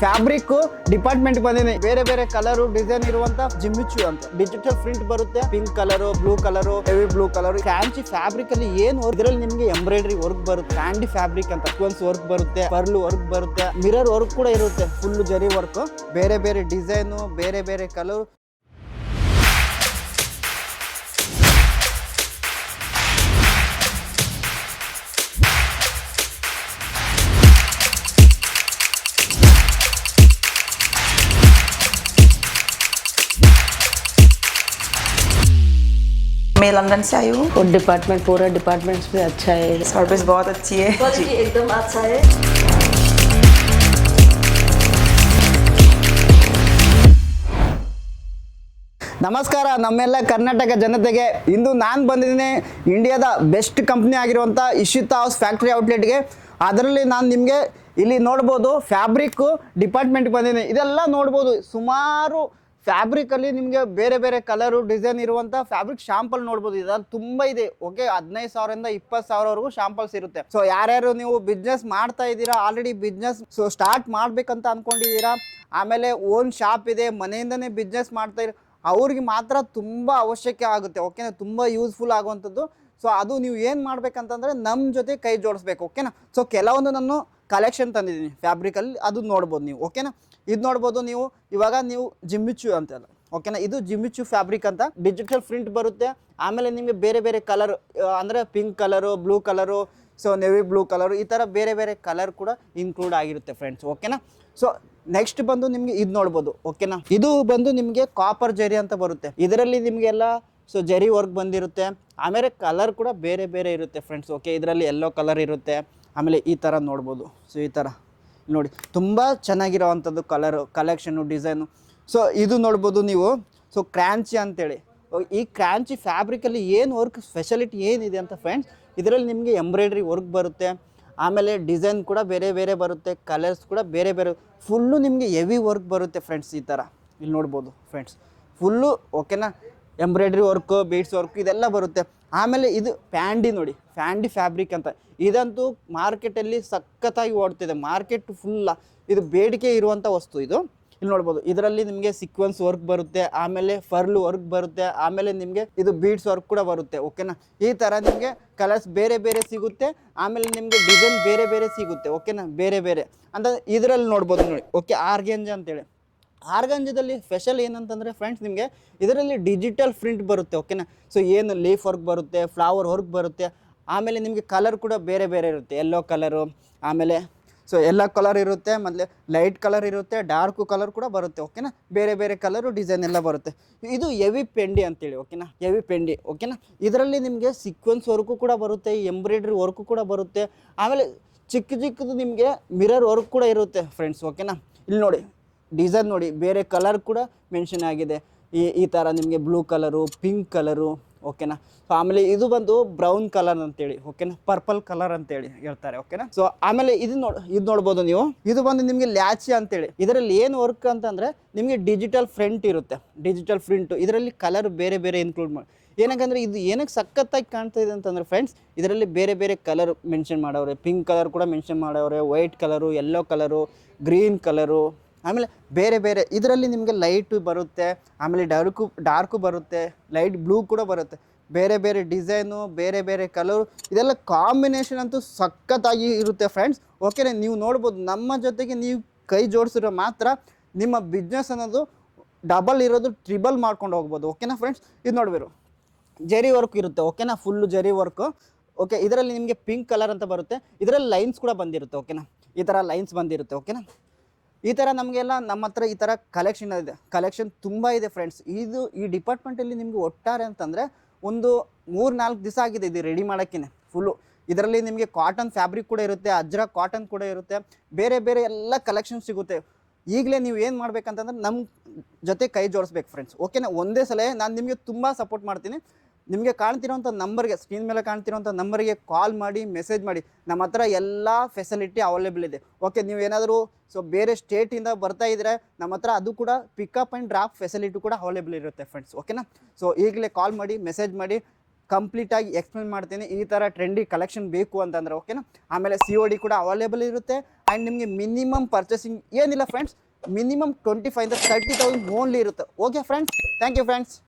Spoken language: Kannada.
ಫ್ಯಾಬ್ರಿಕ್ ಡಿಪಾರ್ಟ್ಮೆಂಟ್ ಬಂದಿದೆ. ಬೇರೆ ಬೇರೆ ಕಲರ್ ಡಿಸೈನ್ ಇರುವಂತ ಜಿಮ್ಮಿಚು ಅಂತ ಡಿಜಿಟಲ್ ಪ್ರಿಂಟ್ ಬರುತ್ತೆ. Pink colour, blue colour, heavy blue colour. Fancy fabric ಅಲ್ಲಿ ಏನು ಇದರಲ್ಲಿ ನಿಮಗೆ ಎಂಬ್ರಾಯ್ಡರಿ ವರ್ಕ್ ಬರುತ್ತೆ. ಕ್ಯಾಂಡಿ ಫ್ಯಾಬ್ರಿಕ್ ಅಂತ ಸೀಕ್ವೆನ್ಸ್ ವರ್ಕ್ ಬರುತ್ತೆ, ಪರ್ಲ್ ವರ್ಕ್ ಬರುತ್ತೆ, ಮಿರರ್ ವರ್ಕ್ ಕೂಡ ಇರುತ್ತೆ. ಫುಲ್ ಜರಿ ವರ್ಕ್, ಬೇರೆ ಬೇರೆ ಡಿಸೈನ್, ಬೇರೆ ಬೇರೆ ಕಲರ್. मैं लंदन से आई हूँ और डिपार्टमेंट पूरा डिपार्टमेंट्स भी अच्छा है, सर्विस बहुत अच्छी है, क्वालिटी एकदम अच्छा है। ನಮಸ್ಕಾರ ನಮ್ಮೆಲ್ಲ ಕರ್ನಾಟಕ ಜನತೆಗೆ. ಇಂದು ನಾನು ಬಂದಿದ್ದೀನಿ ಇಂಡಿಯಾದ ಬೆಸ್ಟ್ ಕಂಪ್ನಿ ಆಗಿರುವಂಥ ಇಶಿತಾ ಹೌಸ್ ಫ್ಯಾಕ್ಟ್ರಿ ಔಟ್ಲೆಟ್ಗೆ. ಅದರಲ್ಲಿ ನಾನು ನಿಮಗೆ ಇಲ್ಲಿ ನೋಡ್ಬೋದು ಫ್ಯಾಬ್ರಿಕ್ ಡಿಪಾರ್ಟ್ಮೆಂಟ್ ಬಂದಿದ್ದೀನಿ. ಇದೆಲ್ಲ ನೋಡ್ಬೋದು, ಸುಮಾರು ಫ್ಯಾಬ್ರಿಕಲ್ಲಿ ನಿಮಗೆ ಬೇರೆ ಬೇರೆ ಕಲರು ಡಿಸೈನ್ ಇರುವಂಥ ಫ್ಯಾಬ್ರಿಕ್ ಶಾಂಪಲ್ ನೋಡ್ಬೋದು. ಇದರಲ್ಲಿ ತುಂಬ ಇದೆ. ಓಕೆ, 15,000 ಇಂದ 20,000ವರೆಗೂ ಶಾಂಪಲ್ಸ್ ಇರುತ್ತೆ. ಸೊ ಯಾರ್ಯಾರು ನೀವು ಬಿಸ್ನೆಸ್ ಮಾಡ್ತಾ ಇದ್ದೀರಾ, ಆಲ್ರೆಡಿ ಬಿಸ್ನೆಸ್ ಸ್ಟಾರ್ಟ್ ಮಾಡಬೇಕಂತ ಅಂದ್ಕೊಂಡಿದ್ದೀರಾ, ಆಮೇಲೆ ಓನ್ ಶಾಪ್ ಇದೆ, ಮನೆಯಿಂದನೇ ಬಿಸ್ನೆಸ್ ಮಾಡ್ತಾ ಇರೋ ಅವ್ರಿಗೆ ಮಾತ್ರ ತುಂಬ ಅವಶ್ಯಕ ಆಗುತ್ತೆ. ಓಕೆನಾ, ತುಂಬ ಯೂಸ್ಫುಲ್ ಆಗುವಂಥದ್ದು. ಸೊ ಅದು ನೀವು ಏನು ಮಾಡ್ಬೇಕಂತಂದರೆ ನಮ್ಮ ಜೊತೆ ಕೈ ಜೋಡಿಸ್ಬೇಕು. ಓಕೆನಾ. ಸೊ ಕೆಲವೊಂದು ನಾನು ಕಲೆಕ್ಷನ್ ತಂದಿದ್ದೀನಿ ಫ್ಯಾಬ್ರಿಕಲ್ಲಿ, ಅದು ನೋಡ್ಬೋದು ನೀವು. ಓಕೆನಾ, ಇದು ನೋಡ್ಬೋದು ನೀವು. ಇವಾಗ ನೀವು ಜಿಮ್ಮಿಚು ಅಂತೆಲ್ಲ, ಓಕೆನಾ, ಇದು ಜಿಮ್ಮಿಚು ಫ್ಯಾಬ್ರಿಕ್ ಅಂತ ಡಿಜಿಟಲ್ ಪ್ರಿಂಟ್ ಬರುತ್ತೆ. ಆಮೇಲೆ ನಿಮಗೆ ಬೇರೆ ಬೇರೆ ಕಲರ್ ಅಂದರೆ pink colour, blue colour, so navy blue colour, ಈ ಥರ ಬೇರೆ ಬೇರೆ ಕಲರ್ ಕೂಡ ಇನ್ಕ್ಲೂಡ್ ಆಗಿರುತ್ತೆ ಫ್ರೆಂಡ್ಸ್. ಓಕೆನಾ. ಸೊ ನೆಕ್ಸ್ಟ್ ಬಂದು ನಿಮಗೆ ಇದು ನೋಡ್ಬೋದು. ಓಕೆನಾ, ಇದು ಬಂದು ನಿಮಗೆ ಕಾಪರ್ ಜರಿ ಅಂತ ಬರುತ್ತೆ. ಇದರಲ್ಲಿ ನಿಮಗೆಲ್ಲ ಸೊ ಜರಿ ವರ್ಕ್ ಬಂದಿರುತ್ತೆ. ಆಮೇಲೆ ಕಲರ್ ಕೂಡ ಬೇರೆ ಬೇರೆ ಇರುತ್ತೆ ಫ್ರೆಂಡ್ಸ್. ಓಕೆ, ಇದರಲ್ಲಿ ಯೆಲ್ಲೋ ಕಲರ್ ಇರುತ್ತೆ. ಆಮೇಲೆ ಈ ಥರ ನೋಡ್ಬೋದು. ಸೊ ಈ ಥರ ನೋಡಿ, ತುಂಬ ಚೆನ್ನಾಗಿರೋವಂಥದ್ದು ಕಲರು, ಕಲೆಕ್ಷನು, ಡಿಸೈನು. ಸೊ ಇದು ನೋಡ್ಬೋದು ನೀವು. ಸೊ ಕ್ರಾಂಚಿ ಅಂತೇಳಿ, ಈ ಕ್ರಾಂಚಿ ಫ್ಯಾಬ್ರಿಕಲ್ಲಿ ಏನು ವರ್ಕ್ ಸ್ಪೆಷಾಲಿಟಿ ಏನಿದೆ ಅಂತ ಫ್ರೆಂಡ್ಸ್, ಇದರಲ್ಲಿ ನಿಮಗೆ ಎಂಬ್ರಾಯ್ಡ್ರಿ ವರ್ಕ್ ಬರುತ್ತೆ. ಆಮೇಲೆ ಡಿಸೈನ್ ಕೂಡ ಬೇರೆ ಬೇರೆ ಬರುತ್ತೆ, ಕಲರ್ಸ್ ಕೂಡ ಬೇರೆ ಬೇರೆ, ಫುಲ್ಲು ನಿಮಗೆ ಹೆವಿ ವರ್ಕ್ ಬರುತ್ತೆ ಫ್ರೆಂಡ್ಸ್. ಈ ಥರ ಇಲ್ಲಿ ನೋಡ್ಬೋದು ಫ್ರೆಂಡ್ಸ್, ಫುಲ್ಲು. ಓಕೆನಾ, ಎಂಬ್ರಾಯ್ಡ್ರಿ ವರ್ಕು, ಬೀಡ್ಸ್ ವರ್ಕ್ ಇದೆಲ್ಲ ಬರುತ್ತೆ. ಆಮೇಲೆ ಇದು ಪ್ಯಾಂಡಿ ನೋಡಿ, ಪ್ಯಾಂಡಿ ಫ್ಯಾಬ್ರಿಕ್ ಅಂತ. ಇದಂತೂ ಮಾರ್ಕೆಟಲ್ಲಿ ಸಖತ್ತಾಗಿ ಓಡ್ತಿದೆ, ಮಾರ್ಕೆಟ್ ಫುಲ್ಲ ಇದು ಬೇಡಿಕೆ ಇರುವಂಥ ವಸ್ತು ಇದು. ಇಲ್ಲಿ ನೋಡ್ಬೋದು, ಇದರಲ್ಲಿ ನಿಮಗೆ ಸೀಕ್ವೆನ್ಸ್ ವರ್ಕ್ ಬರುತ್ತೆ, ಆಮೇಲೆ ಫರ್ಲ್ ವರ್ಕ್ ಬರುತ್ತೆ, ಆಮೇಲೆ ನಿಮಗೆ ಇದು ಬೀಡ್ಸ್ ವರ್ಕ್ ಕೂಡ ಬರುತ್ತೆ. ಓಕೆನಾ, ಈ ಥರ ನಿಮಗೆ ಕಲರ್ಸ್ ಬೇರೆ ಬೇರೆ ಸಿಗುತ್ತೆ. ಆಮೇಲೆ ನಿಮಗೆ ಡಿಸೈನ್ ಬೇರೆ ಬೇರೆ ಸಿಗುತ್ತೆ. ಓಕೆನಾ, ಬೇರೆ ಬೇರೆ ಅಂತ ಇದರಲ್ಲಿ ನೋಡ್ಬೋದು ನೋಡಿ. ಓಕೆ, ಆರ್ಗೆಂಜ ಅಂತೇಳಿ. ಆರ್ಗಂಜದಲ್ಲಿ ಸ್ಪೆಷಲ್ ಏನಂತಂದರೆ ಫ್ರೆಂಡ್ಸ್, ನಿಮಗೆ ಇದರಲ್ಲಿ ಡಿಜಿಟಲ್ ಪ್ರಿಂಟ್ ಬರುತ್ತೆ. ಓಕೆನಾ. ಸೊ ಏನು ಲೀಫ್ ವರ್ಕ್ ಬರುತ್ತೆ, ಫ್ಲವರ್ ವರ್ಕ್ ಬರುತ್ತೆ. ಆಮೇಲೆ ನಿಮಗೆ ಕಲರ್ ಕೂಡ ಬೇರೆ ಬೇರೆ ಇರುತ್ತೆ. ಯೆಲ್ಲೋ ಕಲರು, ಆಮೇಲೆ ಸೊ ಎಲ್ಲ ಕಲರ್ ಇರುತ್ತೆ, ಮತ್ತು ಲೈಟ್ ಕಲರ್ ಇರುತ್ತೆ, ಡಾರ್ಕು ಕಲರ್ ಕೂಡ ಬರುತ್ತೆ. ಓಕೆನಾ, ಬೇರೆ ಬೇರೆ ಕಲರು ಡಿಸೈನ್ ಎಲ್ಲ ಬರುತ್ತೆ. ಇದು ಹೆವಿ ಪೆಂಡಿ ಅಂತೇಳಿ. ಓಕೆನಾ, ಹೆವಿ ಪೆಂಡಿ. ಓಕೆನಾ, ಇದರಲ್ಲಿ ನಿಮಗೆ ಸೀಕ್ವೆನ್ಸ್ ವರ್ಕು ಕೂಡ ಬರುತ್ತೆ, ಎಂಬ್ರಾಯ್ಡ್ರಿ ವರ್ಕು ಕೂಡ ಬರುತ್ತೆ. ಆಮೇಲೆ ಚಿಕ್ಕ ಚಿಕ್ಕದು ನಿಮಗೆ ಮಿರರ್ ವರ್ಕ್ ಕೂಡ ಇರುತ್ತೆ ಫ್ರೆಂಡ್ಸ್. ಓಕೆನಾ, ಇಲ್ಲಿ ನೋಡಿ ಡಿಸೈನ್ ನೋಡಿ, ಬೇರೆ ಕಲರ್ ಕೂಡ ಮೆನ್ಷನ್ ಆಗಿದೆ. ಈ ಥರ ನಿಮಗೆ ಬ್ಲೂ ಕಲರು, ಪಿಂಕ್ ಕಲರು. ಓಕೆನಾ. ಸೊ ಆಮೇಲೆ ಇದು ಬಂದು ಬ್ರೌನ್ ಕಲರ್ ಅಂತೇಳಿ. ಓಕೆನಾ, ಪರ್ಪಲ್ ಕಲರ್ ಅಂತೇಳಿ ಹೇಳ್ತಾರೆ. ಓಕೆನಾ. ಸೊ ಆಮೇಲೆ ಇದು ನೋಡ್ಬೋದು ನೀವು. ಇದು ಬಂದು ನಿಮಗೆ ಲ್ಯಾಚಿ ಅಂತೇಳಿ. ಇದರಲ್ಲಿ ಏನು ವರ್ಕ್ ಅಂತಂದರೆ ನಿಮಗೆ ಡಿಜಿಟಲ್ ಪ್ರಿಂಟ್ ಇರುತ್ತೆ, ಡಿಜಿಟಲ್ ಪ್ರಿಂಟು. ಇದರಲ್ಲಿ ಕಲರ್ ಬೇರೆ ಬೇರೆ ಇನ್ಕ್ಲೂಡ್ ಮಾಡಿ. ಏನಕ್ಕಂದರೆ ಇದು ಏನಕ್ಕೆ ಸಖತ್ತಾಗಿ ಕಾಣ್ತಾ ಇದೆ ಅಂತಂದರೆ ಫ್ರೆಂಡ್ಸ್, ಇದರಲ್ಲಿ ಬೇರೆ ಬೇರೆ ಕಲರ್ ಮೆನ್ಷನ್ ಮಾಡವ್ರೆ. ಪಿಂಕ್ ಕಲರ್ ಕೂಡ ಮೆನ್ಷನ್ ಮಾಡವ್ರೆ, white colour, yellow colour, green colour, ಆಮೇಲೆ ಬೇರೆ ಬೇರೆ. ಇದರಲ್ಲಿ ನಿಮಗೆ ಲೈಟು ಬರುತ್ತೆ, ಆಮೇಲೆ ಡಾರ್ಕು ಬರುತ್ತೆ, ಲೈಟ್ ಬ್ಲೂ ಕೂಡ ಬರುತ್ತೆ. ಬೇರೆ ಬೇರೆ ಡಿಸೈನು, ಬೇರೆ ಬೇರೆ ಕಲರು, ಇದೆಲ್ಲ ಕಾಂಬಿನೇಷನ್ ಅಂತೂ ಸಖತ್ತಾಗಿ ಇರುತ್ತೆ ಫ್ರೆಂಡ್ಸ್. ಓಕೆನಾ, ನೀವು ನೋಡ್ಬೋದು. ನಮ್ಮ ಜೊತೆಗೆ ನೀವು ಕೈ ಜೋಡಿಸಿರೋ ಮಾತ್ರ ನಿಮ್ಮ ಬಿಸ್ನೆಸ್ ಅನ್ನೋದು ಡಬಲ್ ಇರೋದು ಟ್ರಿಬಲ್ ಮಾಡ್ಕೊಂಡು ಹೋಗ್ಬೋದು. ಓಕೆನಾ ಫ್ರೆಂಡ್ಸ್, ಇದು ನೋಡ್ಬೇಕು, ಜರಿ ವರ್ಕ್ ಇರುತ್ತೆ. ಓಕೆನಾ, ಫುಲ್ಲು ಜರಿ ವರ್ಕು. ಓಕೆ, ಇದರಲ್ಲಿ ನಿಮಗೆ ಪಿಂಕ್ ಕಲರ್ ಅಂತ ಬರುತ್ತೆ. ಇದರಲ್ಲಿ ಲೈನ್ಸ್ ಕೂಡ ಬಂದಿರುತ್ತೆ. ಓಕೆನಾ, ಈ ಥರ ಲೈನ್ಸ್ ಬಂದಿರುತ್ತೆ. ಓಕೆನಾ, ಈ ಥರ ನಮಗೆಲ್ಲ ನಮ್ಮ ಹತ್ರ ಈ ಥರ ಕಲೆಕ್ಷನ್ ಇದೆ. ಕಲೆಕ್ಷನ್ ತುಂಬ ಇದೆ ಫ್ರೆಂಡ್ಸ್. ಇದು ಈ ಡಿಪಾರ್ಟ್ಮೆಂಟಲ್ಲಿ ನಿಮಗೆ ಒಟ್ಟಾರೆ ಅಂತಂದರೆ ಒಂದು 3-4 ದಿವಸ ಆಗಿದೆ ಇದು ರೆಡಿ ಮಾಡೋಕ್ಕೇ ಫುಲ್ಲು. ಇದರಲ್ಲಿ ನಿಮಗೆ ಕಾಟನ್ ಫ್ಯಾಬ್ರಿಕ್ ಕೂಡ ಇರುತ್ತೆ, ಅಜ್ರಾ ಕಾಟನ್ ಕೂಡ ಇರುತ್ತೆ, ಬೇರೆ ಬೇರೆ ಎಲ್ಲ ಕಲೆಕ್ಷನ್ ಸಿಗುತ್ತೆ. ಈಗಲೇ ನೀವು ಏನು ಮಾಡ್ಬೇಕಂತಂದ್ರೆ ನಮ್ಮ ಜೊತೆ ಕೈ ಜೋಡಿಸ್ಬೇಕು ಫ್ರೆಂಡ್ಸ್. ಓಕೆನಾ, ಒಂದೇ ಸಲ ನಾನು ನಿಮಗೆ ತುಂಬ ಸಪೋರ್ಟ್ ಮಾಡ್ತೀನಿ. ನಿಮಗೆ ಕಾಣ್ತಿರೋಂಥ ನಂಬರ್ಗೆ, ಸ್ಕ್ರೀನ್ ಮೇಲೆ ಕಾಣ್ತಿರೋಂಥ ನಂಬರ್ಗೆ ಕಾಲ್ ಮಾಡಿ, ಮೆಸೇಜ್ ಮಾಡಿ. ನಮ್ಮ ಹತ್ರ ಎಲ್ಲ ಫೆಸಿಲಿಟಿ ಅವೈಲೇಬಲ್ ಇದೆ. ಓಕೆ, ನೀವೇನಾದರೂ ಸೊ ಬೇರೆ ಸ್ಟೇಟಿಂದ ಬರ್ತಾ ಇದ್ದರೆ ನಮ್ಮ ಹತ್ರ ಅದು ಕೂಡ ಪಿಕಪ್ ಆ್ಯಂಡ್ ಡ್ರಾಪ್ ಫೆಸಿಲಿಟಿ ಕೂಡ ಅವೈಲೇಬಲ್ ಇರುತ್ತೆ ಫ್ರೆಂಡ್ಸ್. ಓಕೆನಾ, ಸೊ ಈಗಲೇ ಕಾಲ್ ಮಾಡಿ, ಮೆಸೇಜ್ ಮಾಡಿ. ಕಂಪ್ಲೀಟಾಗಿ ಎಕ್ಸ್ಪ್ಲೇನ್ ಮಾಡ್ತೀನಿ. ಈ ಥರ ಟ್ರೆಂಡಿ ಕಲೆಕ್ಷನ್ ಬೇಕು ಅಂತಂದರೆ ಓಕೆನಾ. ಆಮೇಲೆ COD ಕೂಡ ಅವೈಲೇಬಲ್ ಇರುತ್ತೆ. ಆ್ಯಂಡ್ ನಿಮಗೆ ಮಿನಿಮಮ್ ಪರ್ಚೇಸಿಂಗ್ ಏನಿಲ್ಲ ಫ್ರೆಂಡ್ಸ್, ಮಿನಿಮಮ್ 25,000 to 30,000 ಓನ್ಲಿ ಇರುತ್ತೆ. Okay friends, thank you friends.